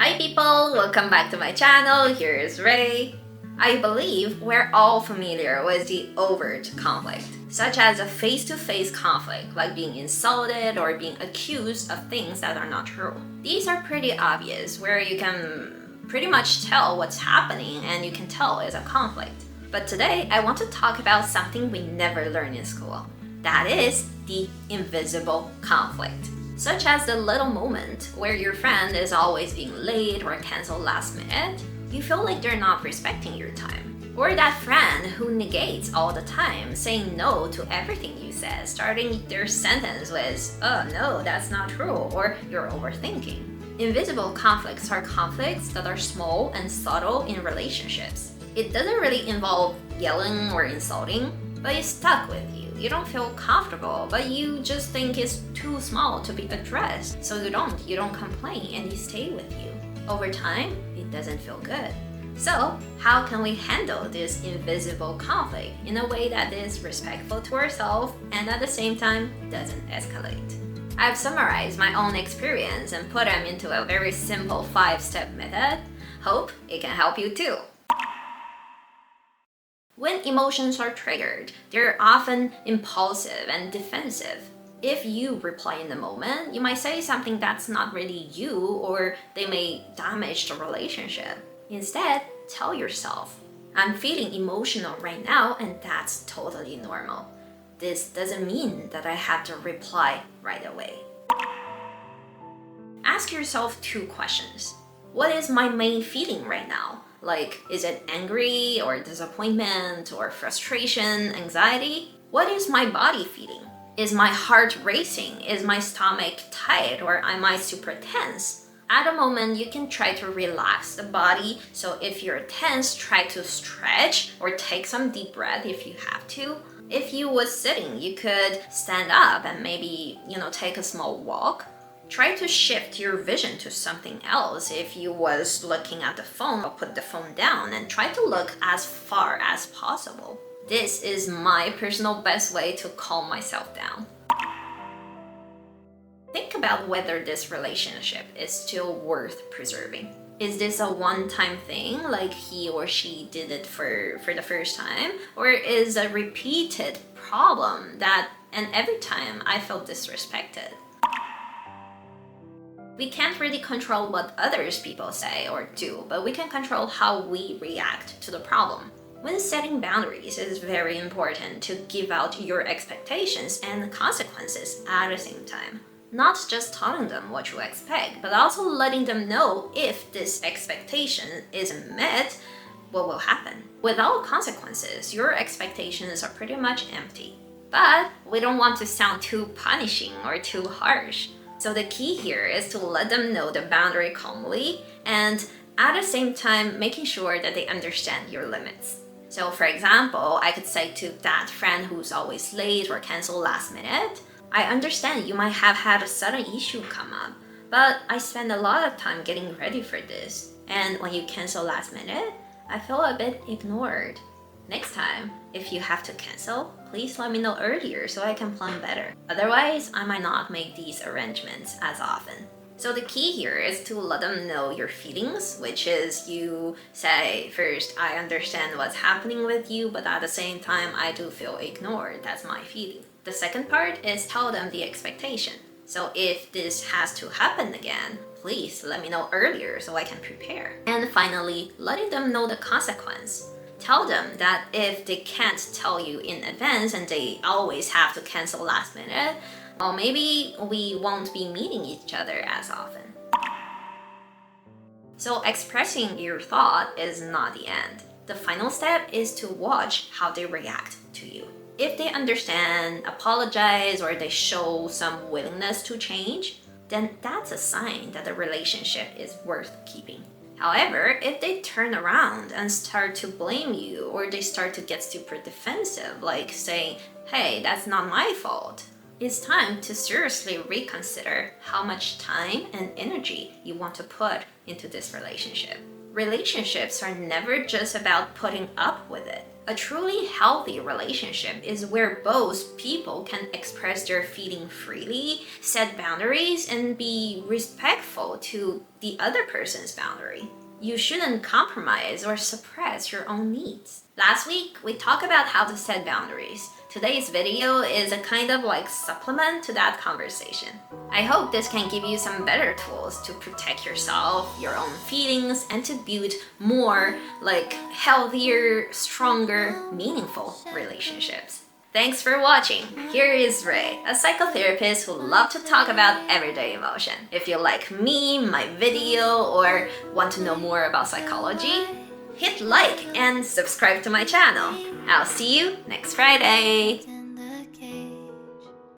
Hi people, welcome back to my channel. Here's Ray. I believe we're all familiar with the overt conflict, such as a face-to-face conflict like being insulted or being accused of things that are not true. These are pretty obvious, where you can pretty much tell what's happening and you can tell it's a conflict. But today I want to talk about something we never learn in school. That is the invisible conflict. Such as the little moment where your friend is always being late or canceled last minute, you feel like they're not respecting your time. Or that friend who negates all the time, saying no to everything you said, starting their sentence with, oh no, that's not true, or you're overthinking. Invisible conflicts are conflicts that are small and subtle in relationships. It doesn't really involve yelling or insulting, but it's stuck with you. You don't feel comfortable, but you just think it's too small to be addressed. So you don't complain and you stay with you. Over time, it doesn't feel good. So how can we handle this invisible conflict in a way that is respectful to ourselves and at the same time doesn't escalate? I've summarized my own experience and put them into a very simple 5-step method. Hope it can help you too. When emotions are triggered, they're often impulsive and defensive. If you reply in the moment, you might say something that's not really you, or they may damage the relationship. Instead, tell yourself, I'm feeling emotional right now and that's totally normal. This doesn't mean that I have to reply right away. Ask yourself 2 questions. What is my main feeling right now? Like, is it angry or disappointment or frustration, anxiety? What is my body feeling? Is my heart racing? Is my stomach tight or am I super tense? At a moment, you can try to relax the body. So if you're tense, try to stretch or take some deep breath if you have to. If you was sitting, you could stand up and maybe, take a small walk. Try to shift your vision to something else. If you was looking at the phone, put the phone down and try to look as far as possible. This is my personal best way to calm myself down. Think about whether this relationship is still worth preserving. Is this a one-time thing, like he or she did it for the first time? Or is a repeated problem and every time I felt disrespected? We can't really control what others people say or do, but we can control how we react to the problem. When setting boundaries, it is very important to give out your expectations and consequences at the same time. Not just telling them what you expect, but also letting them know if this expectation isn't met, what will happen. Without consequences, your expectations are pretty much empty. But we don't want to sound too punishing or too harsh. So the key here is to let them know the boundary calmly and at the same time making sure that they understand your limits. So for example, I could say to that friend who's always late or cancel last minute, I understand you might have had a sudden issue come up, but I spend a lot of time getting ready for this. And when you cancel last minute, I feel a bit ignored. Next time, if you have to cancel, please let me know earlier so I can plan better. Otherwise, I might not make these arrangements as often. So the key here is to let them know your feelings, which is you say first, I understand what's happening with you, but at the same time, I do feel ignored. That's my feeling. The second part is tell them the expectation. So if this has to happen again, please let me know earlier so I can prepare. And finally, letting them know the consequence. Tell them that if they can't tell you in advance and they always have to cancel last minute, well, maybe we won't be meeting each other as often. So expressing your thought is not the end. The final step is to watch how they react to you. If they understand, apologize, or they show some willingness to change, then that's a sign that the relationship is worth keeping. However, if they turn around and start to blame you or they start to get super defensive, like saying, hey, that's not my fault, it's time to seriously reconsider how much time and energy you want to put into this relationship. Relationships are never just about putting up with it. A truly healthy relationship is where both people can express their feeling freely, set boundaries, and be respectful to the other person's boundary. You shouldn't compromise or suppress your own needs. Last week, we talked about how to set boundaries. Today's video is a kind of like supplement to that conversation. I hope this can give you some better tools to protect yourself, your own feelings, and to build more like healthier, stronger, meaningful relationships. Thanks for watching. Here is Ray, a psychotherapist who loves to talk about everyday emotion. If you like me, my video, or want to know more about psychology, hit like and subscribe to my channel. I'll see you next Friday.